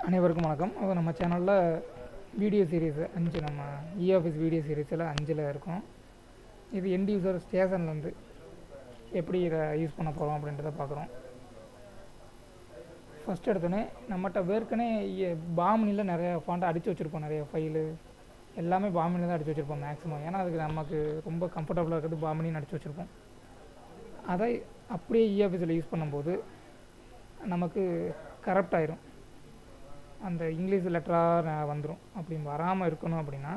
அனைவருக்கும் வணக்கம். நம்ம சேனலில் வீடியோ சீரீஸ் 5 நம்ம இஆஃபீஸ் வீடியோ சீரீஸில் 5ல் இருக்கோம். இது எண்ட் யூசர் ஸ்டேஷன்லேருந்து எப்படி இதை யூஸ் பண்ண போகிறோம் அப்படின்றத பார்க்குறோம். ஃபஸ்ட் எடுத்தோடனே நம்மகிட்ட ஏற்கனவே பாமினியில் நிறைய ஃபாண்ட்டை அடித்து வச்சுருப்போம். நிறைய ஃபைலு எல்லாமே பாமினியில் தான் அடித்து வச்சுருப்போம் மேக்ஸிமம். ஏன்னா அதுக்கு நமக்கு ரொம்ப கம்ஃபர்டபுளாக இருக்கிறது பாமினின்னு அடித்து வச்சுருப்போம். அதை அப்படியே இஆஃபீஸில் யூஸ் பண்ணும்போது நமக்கு கரப்ட் ஆயிரும். அந்த இங்கிலீஷ் லெட்டராக வந்துடும். அப்படி வராமல் இருக்கணும் அப்படின்னா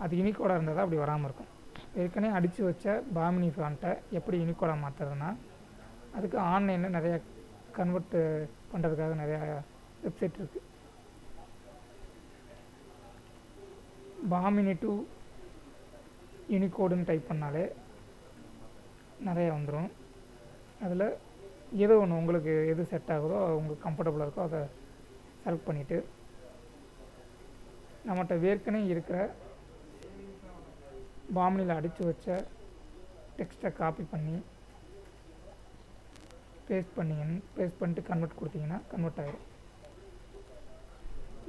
அது யூனிகோடாக இருந்தால் தான் அப்படி வராமல் இருக்கும். ஏற்கனவே அடித்து வச்ச பாமினி ஃபாண்ட்டை எப்படி யூனிகோடாக மாற்றுறதுன்னா அதுக்கு ஆன்லைனில் நிறையா கன்வெர்ட் பண்ணுறதுக்காக நிறையா வெப்சைட் இருக்குது. பாமினி டு யூனிகோடுன்னு டைப் பண்ணாலே நிறையா வந்துடும். அதில் ஏதோ ஒன்று உங்களுக்கு எது செட் ஆகுதோ உங்களுக்கு கம்ஃபர்டபுளாக இருக்கோ அதை செலக்ட் பண்ணிவிட்டு நம்மகிட்ட ஏற்கனவே இருக்கிற பாமினியில் அடித்து வச்ச டெக்ஸ்ட்டை காப்பி பண்ணி பேஸ்ட் பண்ணிட்டு கன்வெர்ட் கொடுத்தீங்கன்னா கன்வெர்ட் ஆகிடும்.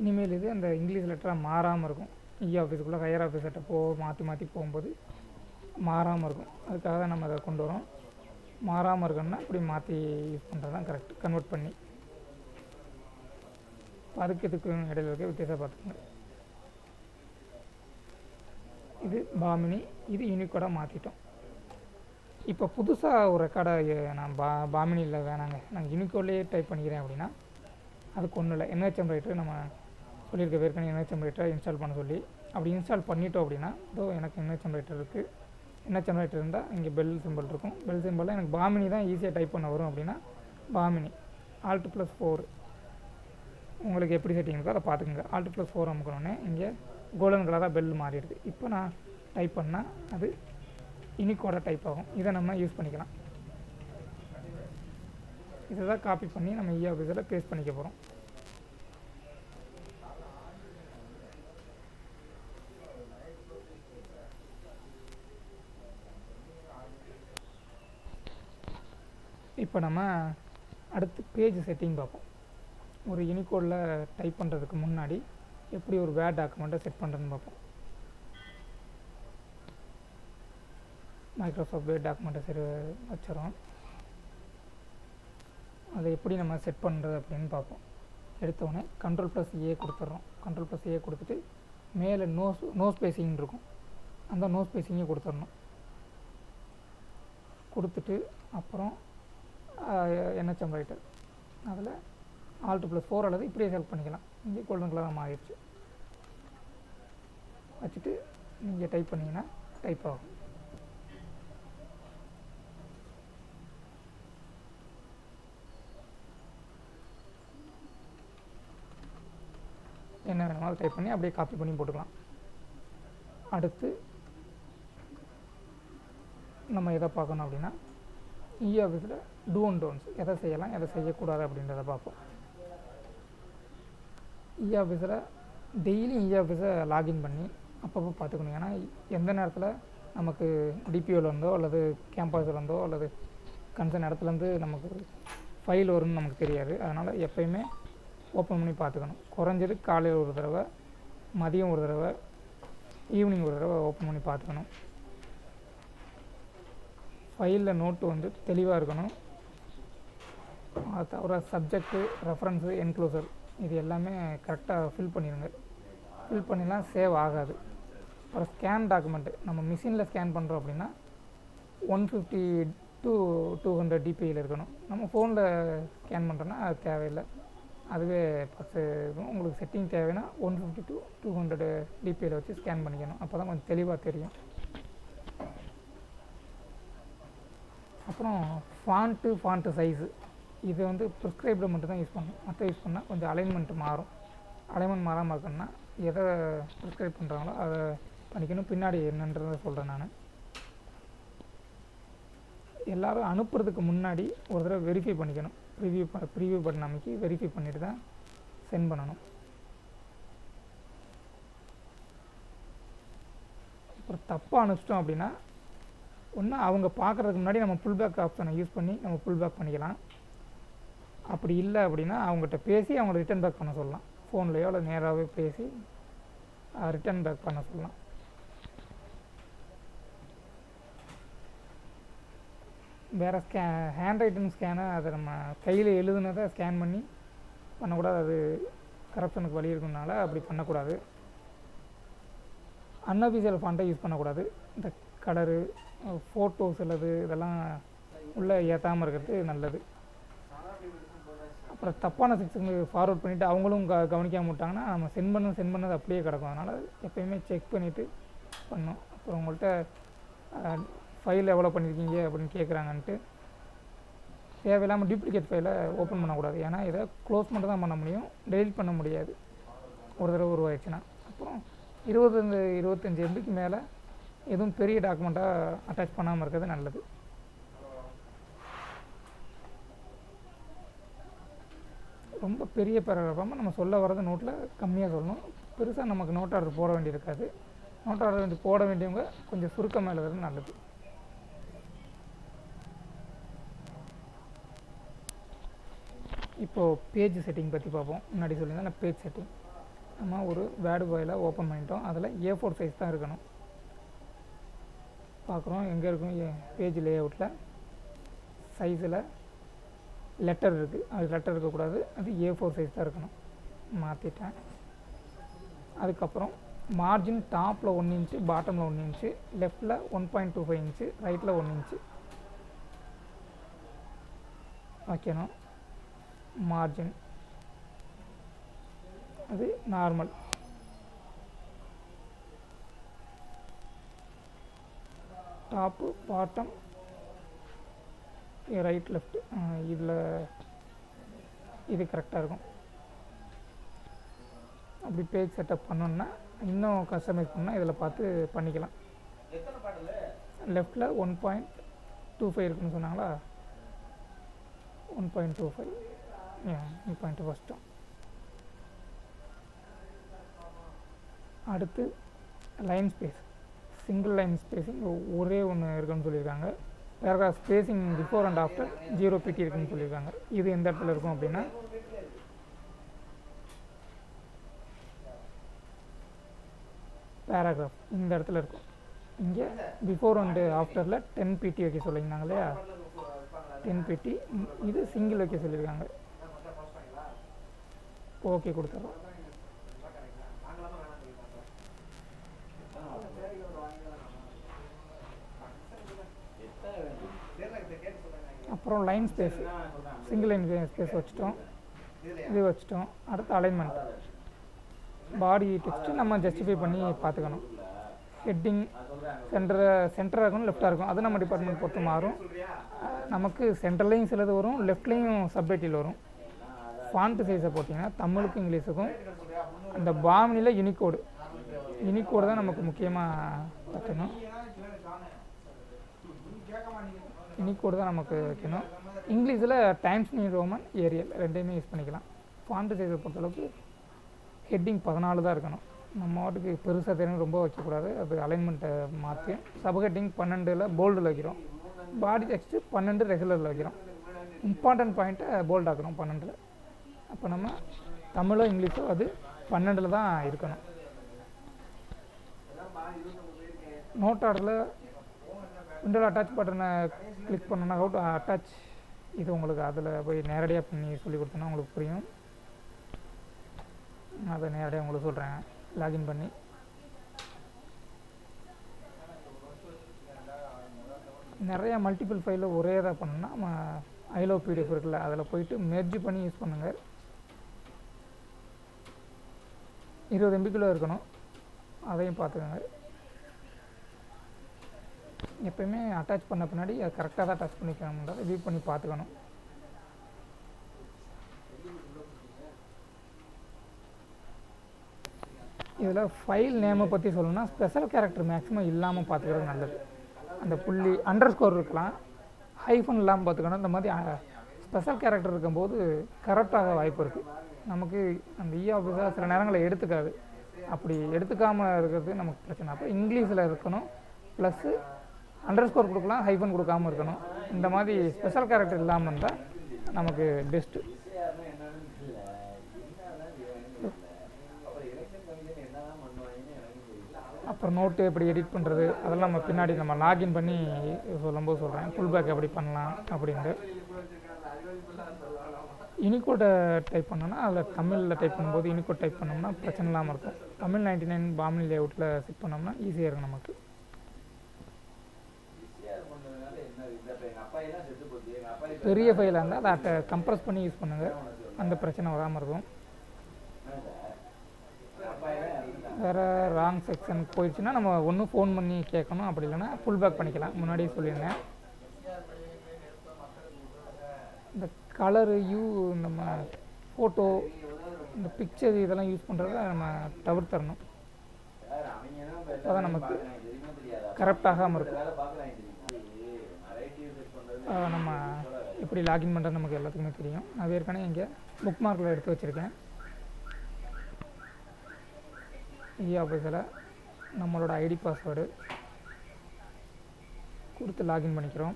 இனிமேல் இது அந்த இங்கிலீஷ் லெட்டராக மாறாமல் இருக்கும். இஆஃபீஸுக்குள்ளே ஹையர் ஆஃபீஸர்கிட்ட மாற்றி போகும்போது மாறாமல் இருக்கும். அதுக்காக நம்ம அதை கொண்டு வரோம். மாறாமல் இருக்கணும்னா இப்படி மாற்றி யூஸ் பண்ணுறது தான் கரெக்ட். கன்வெர்ட் பண்ணி அதுக்கு இதுக்கும் இடையில இருக்க வித்தியாசம் பார்த்துக்கோங்க. இது பாமினி, இது யூனிகோடாக மாற்றிட்டோம். இப்போ புதுசாக ஒரு ரெக்கார்டை நான் பாமினியில் வேணாங்க, நான் யூனிகோட்லேயே டைப் பண்ணிக்கிறேன் அப்படின்னா அதுக்கு ஒன்றும் இல்லை. என்ஹெச்எம் ரைட்டர் நம்ம சொல்லியிருக்க ஏற்கனவே என்ஹெச்எம் ரைட்டரை இன்ஸ்டால் பண்ண சொல்லி அப்படி இன்ஸ்டால் பண்ணிட்டோம் அப்படின்னா இதோ எனக்கு என்ஹெச்எம் ரைட்டர் இருக்குது. என்ஹெச்எம் ரைட்டர் இருந்தால் இங்கே பெல் சிம்பிள் இருக்கும். பெல் சிம்பிளில் எனக்கு பாமினி தான் ஈஸியாக டைப் பண்ண வரும் அப்படின்னா பாமினி Alt+4 உங்களுக்கு எப்படி செட்டிங் இருக்கோ அதை பார்த்துக்குங்க. Alt+4 அமுக்கணுன்னே இங்கே கோல்டன் கலராக பெல் மாறிடுது. இப்போ நான் டைப் பண்ணால் அது யூனிகோடாக டைப் ஆகும். இதை நம்ம யூஸ் பண்ணிக்கலாம். இதை தான் காப்பி பண்ணி நம்ம இஆஃபீஸில் பேஸ்ட் பண்ணிக்க போகிறோம். இப்போ நம்ம அடுத்து பேஜ் செட்டிங் பார்ப்போம். ஒரு யூனிகோடில் டைப் பண்ணுறதுக்கு முன்னாடி எப்படி ஒரு வேர்ட் டாக்குமெண்ட்டை செட் பண்ணுறதுன்னு பார்ப்போம். மைக்ரோசாஃப்ட் வேர்ட் டாக்குமெண்ட்டை சரி வச்சுறோம். அதை எப்படி நம்ம செட் பண்ணுறது அப்படின்னு பார்ப்போம். எடுத்தோடனே Ctrl+A கொடுத்துட்றோம். Ctrl+A கொடுத்துட்டு மேலே நோ ஸ்பேசிங் இருக்கும். அந்த நோ ஸ்பேசிங்கை கொடுத்துடணும். கொடுத்துட்டு அப்புறம் என்ஹெச்எம் ரைட்டர் அதில் Alt+4 அல்லது இப்படியே செலக்ட் பண்ணிக்கலாம். இங்கே கோல்டன் கலராக மாறிடுச்சு. வச்சுட்டு நீங்கள் டைப் பண்ணிங்கன்னா டைப் ஆகும். என்ன வேணுமாலும் டைப் பண்ணி அப்படியே காப்பி பண்ணி போட்டுக்கலாம். அடுத்து நம்ம எதை பார்க்கணும் அப்படின்னா இஆஃபீஸில் டூ அண்ட் டோன்ட்ஸ் எதை செய்யலாம் எதை செய்யக்கூடாது அப்படின்றத பார்ப்போம். இஆஃபீஸில் டெய்லி இஆஃபீஸை லாகின் பண்ணி அப்பப்போ பார்த்துக்கணும். ஏன்னா எந்த நேரத்தில் நமக்கு டிபிஓலேருந்தோ அல்லது கேம்பஸ்லேருந்தோ அல்லது கன்சர்ன் இடத்துலேருந்து நமக்கு ஃபைல் வரும்னு நமக்கு தெரியாது. அதனால் எப்போயுமே ஓப்பன் பண்ணி பார்த்துக்கணும். குறைஞ்சது காலையில் ஒரு தடவை, மதியம் ஒரு தடவை, ஈவினிங் ஒரு தடவை ஓப்பன் பண்ணி பார்த்துக்கணும். ஃபைலில் நோட்டு தெளிவாக இருக்கணும். அது தவிர சப்ஜெக்ட்டு, ரெஃபரன்ஸு, என்க்ளோசர் இது எல்லாமே கரெக்டாக ஃபில் பண்ணிடுங்க. ஃபில் பண்ணிலாம் சேவ் ஆகாது. அப்புறம் ஸ்கேன் டாக்குமெண்ட்டு நம்ம மிஷினில் ஸ்கேன் பண்ணுறோம் அப்படின்னா 150 to 200 டிபியில் இருக்கணும். நம்ம ஃபோனில் ஸ்கேன் பண்ணுறோன்னா அது தேவையில்லை. அதுவே இருக்கும். உங்களுக்கு செட்டிங் தேவைன்னா 150 to 200 டிபியில் வச்சு ஸ்கேன் பண்ணிக்கணும். அப்போ தான் கொஞ்சம் தெளிவாக தெரியும். அப்புறம் ஃபாண்ட்டு சைஸு இது ப்ரிஸ்கிரைப்டு மட்டும் தான் யூஸ் பண்ணணும். மற்ற யூஸ் பண்ணால் கொஞ்சம் அலைன்மெண்ட்டு மாறும். அலைன்மெண்ட் மாறாமல் இருக்கணும்னா எதை ப்ரிஸ்கிரைப் பண்ணுறாங்களோ அதை பண்ணிக்கணும். பின்னாடி என்னன்றதை சொல்கிறேன் நான். எல்லோரும் அனுப்புறதுக்கு முன்னாடி ஒரு தடவை வெரிஃபை பண்ணிக்கணும். ப்ரீவியூ பட்டன் அமைக்கி வெரிஃபை பண்ணிட்டு தான் சென்ட் பண்ணணும். அப்புறம் தப்பாக அனுப்பிச்சிட்டோம் அப்படின்னா ஒன்று அவங்க பார்க்குறதுக்கு முன்னாடி நம்ம புல்பேக் ஆப்ஷனை யூஸ் பண்ணி நம்ம புல்பேக் பண்ணிக்கலாம். அப்படி இல்லை அப்படின்னா அவங்ககிட்ட பேசி அவங்கள ரிட்டர்ன் பேக் பண்ண சொல்லலாம். ஃபோன்லேயோ இல்லை நேராகவே பேசி ரிட்டர்ன் பேக் பண்ண சொல்லலாம். வேறு ஹேண்ட் ரைட்டிங் ஸ்கேனை அதை நம்ம கையில் எழுதுனதை ஸ்கேன் பண்ணி பண்ணக்கூடாது, அது கரப்ஷனுக்கு வழி இருக்குனால அப்படி பண்ணக்கூடாது. அன்அஃபிஷியல் ஃபாண்ட்டை யூஸ் பண்ணக்கூடாது. இந்த கலரு ஃபோட்டோஸ் அல்லது இதெல்லாம் உள்ளே ஏற்றாமல் இருக்கிறது நல்லது. அப்புறம் தப்பான செக்ஷனுக்கு ஃபார்வர்ட் பண்ணிவிட்டு அவங்களும் கவனிக்காமல் விட்டாங்கன்னா நம்ம சென்ட் பண்ணது அப்படியே கிடக்கும். அதனால் எப்போயுமே செக் பண்ணிவிட்டு பண்ணணும். அப்புறம் உங்கள்கிட்ட ஃபைல் எவ்வளோ பண்ணியிருக்கீங்க அப்படின்னு கேட்குறாங்கன்ட்டு தேவையில்லாமல் டூப்ளிகேட் ஃபைலை ஓப்பன் பண்ணக்கூடாது. ஏன்னா இதை க்ளோஸ் மட்டும் தான் பண்ண முடியும், டெலிட் பண்ண முடியாது ஒரு தடவை உருவாயிடுச்சுன்னா. அப்புறம் 25 MBக்கு மேலே எதுவும் பெரிய டாக்குமெண்ட்டாக அட்டாச் பண்ணாமல் இருக்கிறது நல்லது. ரொம்ப பெரிய பேராகிராஃபாக நம்ம சொல்ல வர்றது நோட்டில் கம்மியாக சொல்லணும். பெருசாக நமக்கு நோட் ஆர்டர் போட வேண்டியிருக்காது. நோட் ஆர்டர் போட வேண்டியவங்க கொஞ்சம் சுருக்கமாக எழுதுறது நல்லது. இப்போது பேஜ் செட்டிங் பற்றி பார்ப்போம். முன்னாடி சொல்லியிருந்தேன் நான் பேஜ் செட்டிங். நம்ம ஒரு வேர்டு ஃபைலை ஓப்பன் பண்ணிட்டோம். அதில் A4 சைஸ் தான் இருக்கணும். பார்க்குறோம் எங்கே இருக்கும் பேஜ் லேஅவுட்டில் சைஸில் லெட்டர் இருக்குது, அது லெட்டர் இருக்கக்கூடாது, அது A4 சைஸ் தான் இருக்கணும். மாற்றிட்டேன். அதுக்கப்புறம் மார்ஜின் டாப்பில் 1 இன்ச்சு, பாட்டமில் 1 இன்ச்சு, லெஃப்டில் 1.25 இன்ச்சு, ரைட்டில் 1 இன்ச்சு வைக்கணும். மார்ஜின் அது normal. Top bottom right left இதில் இது கரெக்டாக இருக்கும். அப்படி பேஜ் செட்டப் பண்ணோன்னா இன்னும் கஸ்டமைஸ் பண்ணால் இதில் பார்த்து பண்ணிக்கலாம். லெஃப்டில் 1.25 இருக்குன்னு சொன்னாங்களா, 1.25 1.2 அடுத்து line space, single line spacing ஒரே ஒன்று இருக்குன்னு சொல்லியிருக்காங்க. Paragraph spacing before and after 0 pt இருக்குன்னு சொல்லியிருக்காங்க. இது எந்த இடத்துல இருக்கும் அப்படின்னா பேராகிராஃப் இந்த இடத்துல இருக்கும். இங்கே பிஃபோர் அண்டு ஆஃப்டரில் 10 pt வைக்க சொல்லியிருந்தாங்க இல்லையா, 10 pt. இது சிங்கிள் வைக்க சொல்லியிருக்காங்க. ஓகே கொடுத்துட்றோம். அப்புறம் line space, single line space வச்சுட்டோம், இது வச்சுட்டோம். அடுத்து அலைன்மெண்ட், பாடி டெக்ஸ்ட்டு நம்ம ஜஸ்டிஃபை பண்ணி பார்த்துக்கணும். ஹெட்டிங் சென்டராக இருக்கும், லெஃப்டாக இருக்கும், அது நம்ம டிபார்ட்மெண்ட் பொறுத்து மாறும். நமக்கு சென்டர்லேயும் சிலது வரும், லெஃப்ட்லேயும் சப்டைட்டில் வரும். ஃபாண்ட் சைஸை போட்டிங்கன்னா தமிழுக்கும் இங்கிலீஷுக்கும் அந்த பாமினியில் யூனிகோடு தான் நமக்கு முக்கியமாக வைக்கணும். யூனிகோடு தான் நமக்கு வைக்கணும். இங்கிலீஷில் டைம்ஸ் நியூ ரோமன் ஏரியல் ரெண்டையுமே யூஸ் பண்ணிக்கலாம். ஃபாண்ட் சைஸை பொறுத்தளவுக்கு ஹெட்டிங் 14 தான் இருக்கணும். நம்ம வாட்டுக்கு பெருசாக தெரியும் ரொம்ப வைக்கக்கூடாது, அது அலைன்மெண்ட்டை மாற்றி. சப் ஹெட்டிங் 12 போல்டில் வைக்கிறோம், பாடி டெக்ஸ்ட்டு 12 ரெகுலரில் வைக்கிறோம். இம்பார்ட்டன்ட் பாயிண்ட்டை போல்ட் ஆக்கிறோம் 12. அப்போ நம்ம தமிழோ இங்கிலீஷோ அது 12 தான் இருக்கணும். நோட் ஆர்டரில் விண்டோவில் அட்டாச் பட்டனை கிளிக் பண்ணோன்னா ஹவு டு அட்டாச், இது உங்களுக்கு அதில் போய் நேரடியாக பண்ணி சொல்லி கொடுத்தோன்னா உங்களுக்கு புரியும். அதை நேரடியாக உங்களுக்கு சொல்கிறேன். லாகின் பண்ணி நிறையா மல்டிபிள் ஃபைலில் ஒரே இதாக பண்ணோன்னா நம்ம ஐலோ பிடிஎஃப் இருக்குல்ல, அதில் போயிட்டு மெர்ஜ் பண்ணி யூஸ் பண்ணுங்கள். 20 MBக்குள்ளே இருக்கணும், அதையும் பார்த்துக்கோங்க. எப்போயுமே அட்டாச் பண்ண பின்னாடி அது கரெக்டாக தான் அட்டாச் பண்ணிக்கணும்ன்றதை ரிவ்யூ பண்ணி பார்த்துக்கணும். இதில் ஃபைல் நேமை பற்றி சொல்லணும்னா ஸ்பெஷல் கேரக்டர் மேக்ஸிமம் இல்லாமல் பார்த்துக்கிறது நல்லது. அந்த புள்ளி அண்டர்ஸ்கோர் இருக்கலாம், ஹைஃபன் இல்லாமல் பார்த்துக்கணும். இந்த மாதிரி ஸ்பெஷல் கேரக்டர் இருக்கும்போது கரெக்டாக வாய்ப்பு இருக்குது. நமக்கு அந்த ஆஃபீஸாக சில நேரங்களில் எடுத்துக்காது. அப்படி எடுத்துக்காமல் இருக்கிறது நமக்கு பிரச்சனை. அப்போ இங்கிலீஷில் இருக்கணும், ப்ளஸ்ஸு அண்டர்ஸ்கோர் கொடுக்கலாம், ஹைஃபன் கொடுக்காமல் இருக்கணும். இந்த மாதிரி ஸ்பெஷல் கேரக்டர் இல்லாமல் இருந்தால் நமக்கு பெஸ்ட்டு. அப்புறம் நோட்டு எப்படி எடிட் பண்ணுறது அதெல்லாம் நம்ம பின்னாடி நம்ம லாகின் பண்ணி சொல்லும்போது சொல்கிறேன். ஃபுல் பேக் எப்படி பண்ணலாம் அப்படின்ட்டு. யூனிகோடை டைப் பண்ணோன்னா அதில் தமிழில் டைப் பண்ணும்போது யூனிகோட் டைப் பண்ணோம்னா பிரச்சனை இல்லாமல் இருக்கும். தமிழ் 99 பாமினி லேஅவுட்டில் செட் பண்ணோம்னா ஈஸியாக இருக்கும் நமக்கு. பெரிய ஃபைலாக இருந்தால் அதை கம்ப்ரஸ் பண்ணி யூஸ் பண்ணுங்கள், அந்த பிரச்சனை வராமல் இருக்கும். வேறு ராங் செக்ஷன் போயிடுச்சுன்னா நம்ம ஒன்று ஃபோன் பண்ணி கேட்கணும், அப்படி இல்லைன்னா ஃபுல் பேக் பண்ணிக்கலாம். முன்னாடியே சொல்லியிருந்தேன். இந்த கலரு நம்ம ஃபோட்டோ இந்த பிக்சர் இதெல்லாம் யூஸ் பண்ணுறத நம்ம தவிர்த்தரணும். அப்போ தான் நமக்கு கரெக்ட் ஆகாமல் இருக்கும். நம்ம எப்படி லாகின் பண்ணுறது நமக்கு எல்லாத்துக்குமே தெரியும். நான் ஏற்கனவே இங்கே புக் மார்க்கில் எடுத்து வச்சுருக்கேன். ஆஃபீஸில் நம்மளோட ஐடி பாஸ்வேர்டு கொடுத்து லாகின் பண்ணிக்கிறோம்.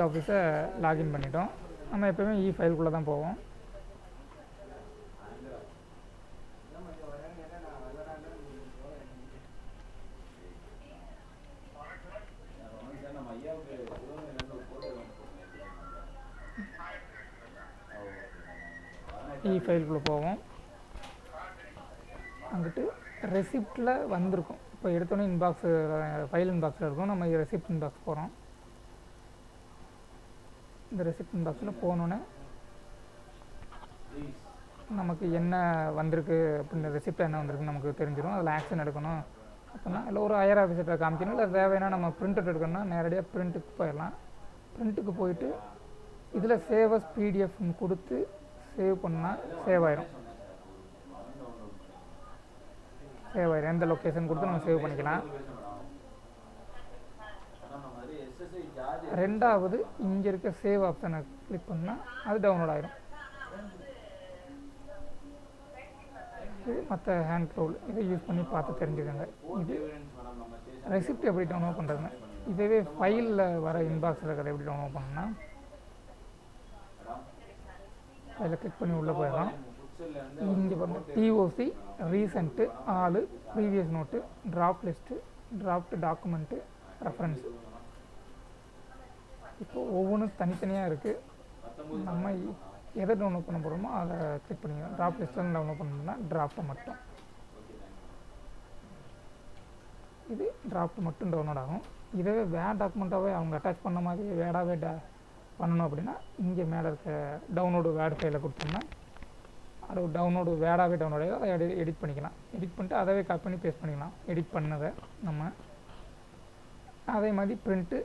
ஆஃபீஸை லாகின் பண்ணிட்டோம். நம்ம எப்போயுமே ஃபைலுக்குள்ளே தான் போவோம். ஃபைலுக்குள்ளே போவோம். அங்கிட்டு ரெசிப்டில் வந்திருக்கும். இப்போ எடுத்தோன்னே இன்பாக்ஸு ஃபைல் இன்பாக்ஸில் இருக்கும். நம்ம ரெசிப்ட் இன்பாக்ஸ் போகிறோம். இந்த ரெசிப்ட் இன்பாக்ஸில் போனோன்னே நமக்கு என்ன வந்திருக்கு அப்படின்ற ரெசிப்ட் என்ன வந்திருக்குன்னு நமக்கு தெரிஞ்சிடும். அதில் ஆக்ஷன் எடுக்கணும் அப்படின்னா இல்லை ஒரு ஹையர் ஆஃபீஸர்கிட்ட காமிக்கணும். இல்லை தேவைன்னா நம்ம பிரிண்ட் அவுட் எடுக்கணும்னா நேரடியாக பிரிண்ட்டுக்கு போயிடலாம். பிரிண்ட்டுக்கு போயிட்டு இதில் சேவஸ் பிடிஎஃப்னு கொடுத்து சேவ் பண்ணால் சேவ் ஆயிரும். எந்த லொக்கேஷன் கொடுத்து நம்ம சேவ் பண்ணிக்கலாம். ரெண்டாவது இங்கே இருக்க சேவ் ஆப்ஷனை கிளிக் பண்ணால் அது டவுன்லோட் ஆயிரும். இது மற்ற ஹேண்ட் ரோல் இதை யூஸ் பண்ணி பார்த்து தெரிஞ்சுக்கோங்க. இது ரெசிப்ட் எப்படி டவுன்லோட் பண்ணுறதுன்னு. இதுவே ஃபைலில் வர இன்பாக்ஸில் இருக்கிறத எப்படி டவுன்லோட் பண்ணணும்னா அதில் கிளிக் பண்ணி உள்ளே போயிடலாம். இங்கே பாருங்க டிஓசி ரீசெண்ட்டு ஆளு previous note draft list draft document reference. இப்போ ஒவ்வொன்றும் தனித்தனியாக இருக்குது. நம்ம எதை டவுன்லோட் பண்ண போகிறோமோ அதை கிளிக் பண்ணிக்கலாம். டிராஃப்ட் லிஸ்ட்டில் டவுன்லோட் பண்ணணும்னா டிராஃப்ட்டை மட்டும் இது டிராஃப்ட் மட்டும் டவுன்லோட் ஆகும். இதே வேட் டாக்குமெண்ட்டாகவே அவங்க அட்டாச் பண்ண மாதிரி வேடாகவே பண்ணணும் அப்படின்னா இங்கே மேலே இருக்க டவுன்லோடு வேட் ஃபைலை கொடுத்தோம்னா அது டவுன்லோடு வேடாகவே டவுன்லோட் ஆகி அதை எடிட் பண்ணிக்கலாம். எடிட் பண்ணிட்டு அதவே காப்பி பண்ணி பேஸ்ட் பண்ணிக்கலாம். எடிட் பண்ணதை நம்ம அதே மாதிரி பிரிண்ட்டு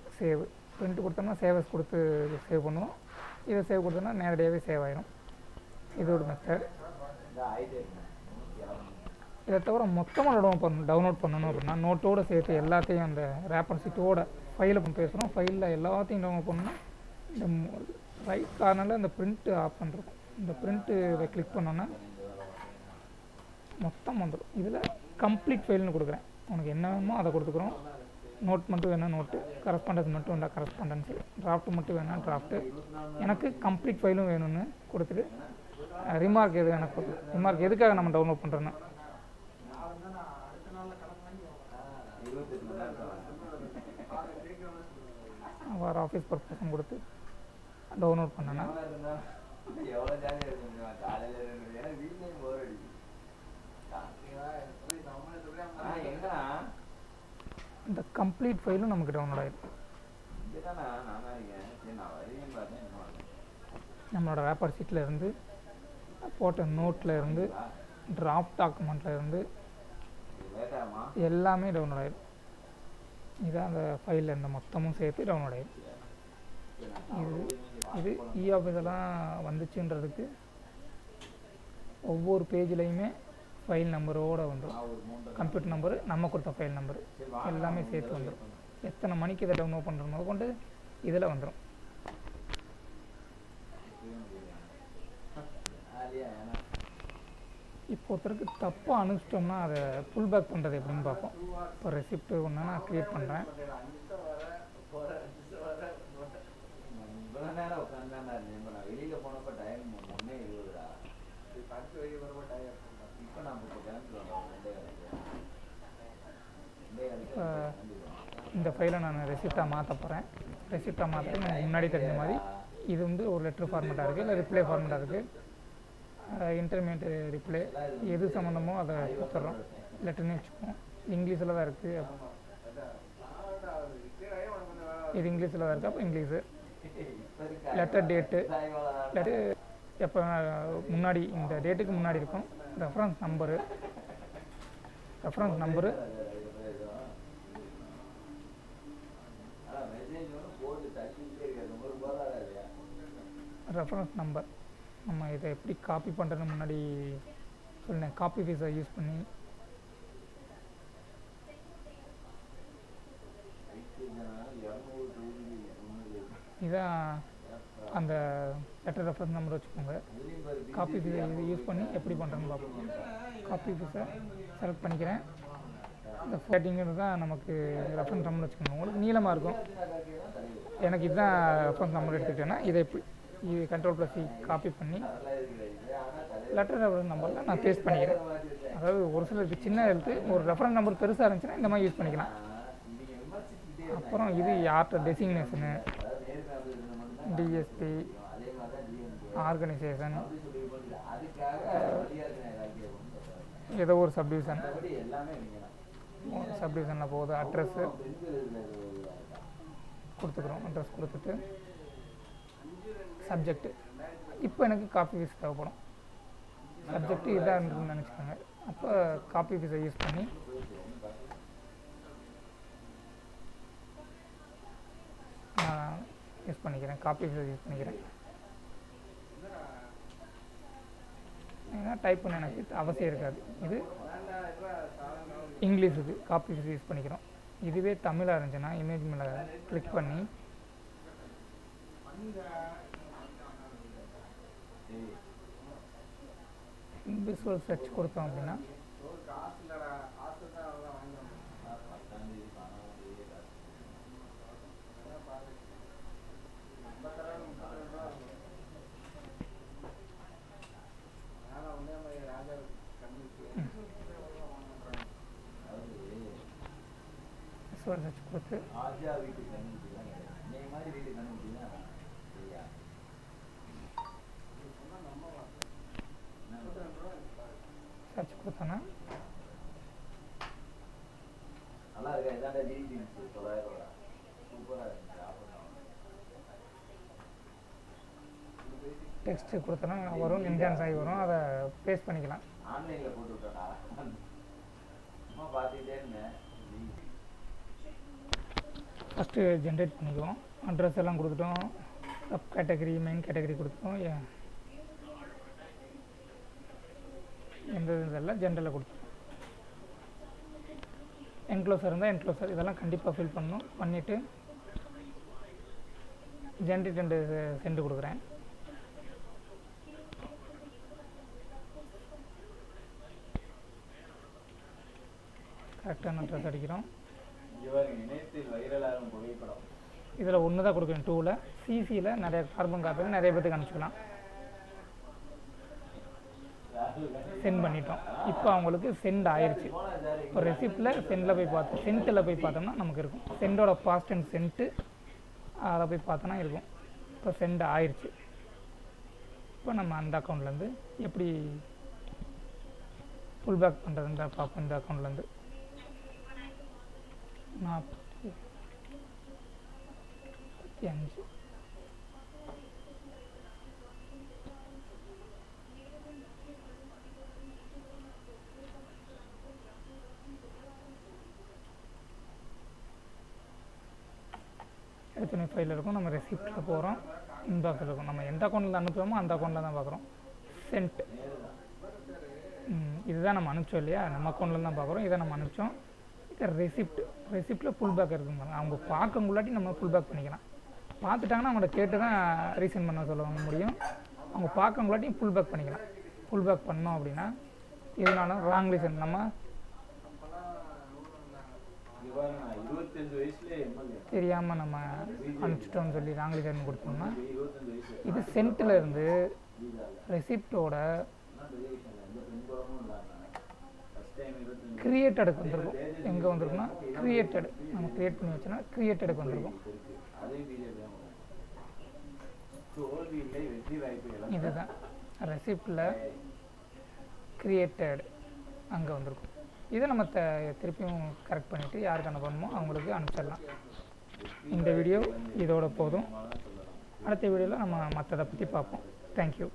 பிரிண்ட்டு கொடுத்தோம்னா சேவஸ் கொடுத்து சேவ் பண்ணுவோம். இதை சேவ் கொடுத்தோம்னா நேரடியாகவே சேவ் ஆகிடும். இதோட மெத்தட். இதை தவிர மொத்தமாக டவுன்லோட் பண்ணணும் அப்படின்னா நோட்டோடு சேர்த்து எல்லாத்தையும் அந்த ரேப்பர் சீட்டோட ஃபைலை பேசுகிறோம். ஃபைலில் எல்லாத்தையும் டவுன்லோட் பண்ணணும்னா இந்த ரைட் கார்னரில் இந்த பிரிண்ட்டு ஆப்ஷன் இருக்கும். இந்த பிரிண்ட்டு இதை கிளிக் பண்ணோன்னா மொத்தம் வந்துடும். இதில் கம்ப்ளீட் ஃபைல்னு கொடுக்குறேன். உனக்கு என்ன வேணுமோ அதை கொடுத்துக்குறோம். நோட் மட்டும் வேணால் நோட்டு, கரஸ்பாண்டன்ஸ் மட்டும் வேணால் கரஸ்பாண்டன்ஸு, டிராஃப்ட் மட்டும் வேணால் டிராஃப்ட்டு. எனக்கு கம்ப்ளீட் ஃபைலும் வேணும்னு கொடுத்துட்டு ரிமார்க் எது எனக்கு ரிமார்க் எதுக்காக நம்ம டவுன்லோட் பண்ணுறோன்னா வேறு ஆஃபீஸ் பர்பஸ்ன்னு கொடுத்து டவுன்லோட் பண்ணேன்னா இந்த கம்ப்ளீட் ஃபைலும் நமக்கு டவுன்லோட் ஆகிடும். நம்மளோட ரேப்பர் ஷீட்டில் இருந்து போட்ட நோட்டில் இருந்து டிராஃப்ட் டாக்குமெண்ட்டில் இருந்து எல்லாமே டவுன்லோட் ஆகிடும். இதான் அந்த ஃபைலில் இருந்த மொத்தமும் சேர்த்து டவுன்லோட் ஆகிடும். இது ஆஃபீஸெல்லாம் வந்துச்சுன்றதுக்கு ஒவ்வொரு பேஜ்லேயுமே ஃபைல் நம்பரோடு வந்துடும். கம்ப்யூட்டர் நம்பரு, நம்ம கொடுத்த ஃபைல் நம்பரு எல்லாமே சேர்த்து வந்துடும். எத்தனை மணிக்கு இதை டவுன்லோட் பண்ணுறோமோ கொண்டு இதில் வந்துடும். இப்போ ஒருத்தருக்கு தப்பாக அனுப்பிச்சிட்டோம்னா அதை புல் பேக் பண்ணுறது எப்படின்னு பார்ப்போம். இப்போ ரெசிப்ட் ஒன்று நான் க்ரியேட் பண்ணுறேன். இந்த ஃபைலை நான் ரெசிப்டாக மாற்ற போகிறேன். ரெசிப்டாக மாற்றிட்டு எனக்கு முன்னாடி தெரிஞ்ச மாதிரி இது வந்து ஒரு லெட்ரு ஃபார்மேட்டாக இருக்குது, இல்லை ரிப்ளை ஃபார்மேட்டாக இருக்குது. இன்டர்மீடியட் ரிப்ளை எது சம்மந்தமோ அதை கொடுத்துட்றோம். லெட்டர்னு வச்சுப்போம். இங்கிலீஷில் தான் இருக்குது, இது இங்கிலீஷில் தான் இருக்குது. அப்போ இங்கிலீஷு லெட்டர் டேட்டு எப்போ முன்னாடி இந்த டேட்டுக்கு முன்னாடி இருக்கும். ரெஃபரன்ஸ் நம்பரு ரெஃபரன்ஸ் நம்பர் நம்ம இதை எப்படி காப்பி பண்ணுறதுன்னு முன்னாடி சொன்னேன். காப்பி ஃபீஸை யூஸ் பண்ணி இதான் அந்த லெட்டர் ரெஃபரன்ஸ் நம்பர் வச்சுக்கோங்க. காப்பி ஃபீஸை இது யூஸ் பண்ணி எப்படி பண்ணுறேன்னு பார்ப்போம். காப்பி ஃபீஸை செலக்ட் பண்ணிக்கிறேன். இந்த ஃபேட்டிங்கிறது தான் நமக்கு ரெஃபரன்ஸ் நம்பர் வச்சுக்கோங்க. உங்களுக்கு நீளமாக இருக்கும். எனக்கு இதுதான் ரெஃபரன்ஸ் நம்பர் எடுத்துக்கிட்டேன்னா இதை எப்படி இது Ctrl+C காப்பி பண்ணி லெட்டர் ரெஃபரன்ஸ் நம்பரில் நான் பேஸ்ட் பண்ணிக்கிறேன். அதாவது ஒரு சிலருக்கு சின்ன எழுத்து ஒரு ரெஃபரன்ஸ் நம்பர் பெருசாக இருந்துச்சுன்னா இந்த மாதிரி யூஸ் பண்ணிக்கலாம். அப்புறம் இது யார்கிட்ட டெசிக்னேஷனு, டிஎஸ்பி, ஆர்கனைசேஷன், ஏதோ ஒரு சப்டிவிஷனில் போகுது. அட்ரஸ்ஸு கொடுத்துக்கிறோம். அட்ரஸ் கொடுத்துட்டு சப்ஜெக்ட்டு. இப்போ எனக்கு காப்பி ஃபீஸ் தேவைப்படும். சப்ஜெக்ட்டு இதாக நினச்சிக்கோங்க. அப்போ காப்பி ஃபீஸை யூஸ் பண்ணி நான் யூஸ் பண்ணிக்கிறேன். காப்பி ஃபீஸை யூஸ் பண்ணிக்கிறேன். ஏன்னா டைப் பண்ண எனக்கு அவசியம் இருக்காது. இது இங்கிலீஷுக்கு காப்பி ஃபீஸ் யூஸ் பண்ணிக்கிறோம். இதுவே தமிழாக இருந்துச்சுன்னா இமேஜ் மேலே கிளிக் பண்ணி விசுவல் சர்ச் கொடுத்தோம் அப்படின்னா விசுவல் சர்ச் கொடுத்து சர்ச் கொடுத்தோன்னா டெக்ஸ்ட் கொடுத்தோன்னா வரும், என்ஹான்ஸ் ஆகி வரும். அதை பேஸ்ட் பண்ணிக்கலாம். ஃபஸ்ட்டு ஜென்ரேட் பண்ணிக்குவோம். அட்ரஸ் எல்லாம் கொடுத்துட்டோம். சப் கேட்டகரி, மெயின் கேட்டகரி கொடுத்துட்டோம். எந்த இதெல்லாம் ஜென்ரலில் கொடுத்துட்டோம். என்க்ளோசர் இருந்தால் என்க்ளோசர் இதெல்லாம் கண்டிப்பாக ஃபில் பண்ணணும். பண்ணிவிட்டு ஜென்ரேட் அண்டு சென்ட் கொடுக்குறேன். கரெக்டான அட்ரஸ் அடிக்கிறோம். இதில் ஒன்று தான் கொடுக்குறேன். 2ல் சிசியில் நிறைய கார்பன் காப்பியில் நிறைய பேருக்கு அனுப்பிச்சிக்கலாம். சென்ட் பண்ணிட்டோம். இப்போ அவங்களுக்கு சென்ட் ஆயிடுச்சு. இப்போ ரெசிப்டில் சென்டில் போய் பார்த்தோம், சென்ட்டில் போய் பார்த்தோம்னா நமக்கு இருக்கும். சென்டோட பாஸ்ட் அண்ட் சென்ட்டு அதை போய் பார்த்தோன்னா இருக்கும். இப்போ சென்ட் ஆயிடுச்சு. இப்போ நம்ம அந்த அக்கௌண்ட்லேருந்து எப்படி ஃபுல் பேக் பண்ணுறதுன்ற பார்ப்போம். இந்த அக்கௌண்ட்லேருந்து 45 எடுத்துனே ஃபைல் இருக்கும். நம்ம ரெசிப்டில் போகிறோம். இன்பாக்ஸில் இருக்கும். நம்ம எந்த அக்கௌண்ட்டில் அனுப்புகிறோமோ அந்த அக்கௌண்ட்டில் தான் பார்க்குறோம். சென்ட் இதுதான் நம்ம அனுப்பிச்சோம் இல்லையா, நம்ம அக்கௌண்ட்டில் தான் பார்க்குறோம். இதை நம்ம அனுப்பிச்சோம். இது ரெசிப்டில் ஃபுல் பேக் இருக்குங்க. அவங்க பார்க்கங்குள்ளாட்டி நம்ம ஃபுல் பேக் பண்ணிக்கலாம். பார்த்துட்டாங்கன்னா அவங்கள்ட்ட கேட்டு தான் ரீசெண்ட் பண்ண சொல்ல முடியும். அவங்க பார்க்கங்குள்ளாட்டியும் ஃபுல் பேக் பண்ணிக்கலாம். ஃபுல் பேக் பண்ணோம் அப்படின்னா இதனால ராங் ரீசன் நம்ம தெரியாமல் நம்ம அனுப்பிச்சிட்டோம்னு சொல்லி ராங் ரீசன் கொடுத்தோம்னா இது சென்ட்டில் இருந்து ரெசிப்டோட கிரியேட்டடுக்கு வந்திருக்கும். எங்கே வந்திருக்குன்னா கிரியேட்டட், நம்ம கிரியேட் பண்ணி வச்சோன்னா கிரியேட்டடுக்கு வந்திருக்கும். இதுதான் ரெசிப்டில் கிரியேட்டட் அங்கே வந்திருக்கும். இதை நம்ம திருப்பியும் கரெக்ட் பண்ணிவிட்டு யாருக்கு அனுப்பணுமோ அவங்களுக்கு அனுப்பிச்சிடலாம். இந்த வீடியோ இதோட போதும். அடுத்த வீடியோவில் நம்ம மற்றதை பற்றி பார்ப்போம். தேங்க்யூ.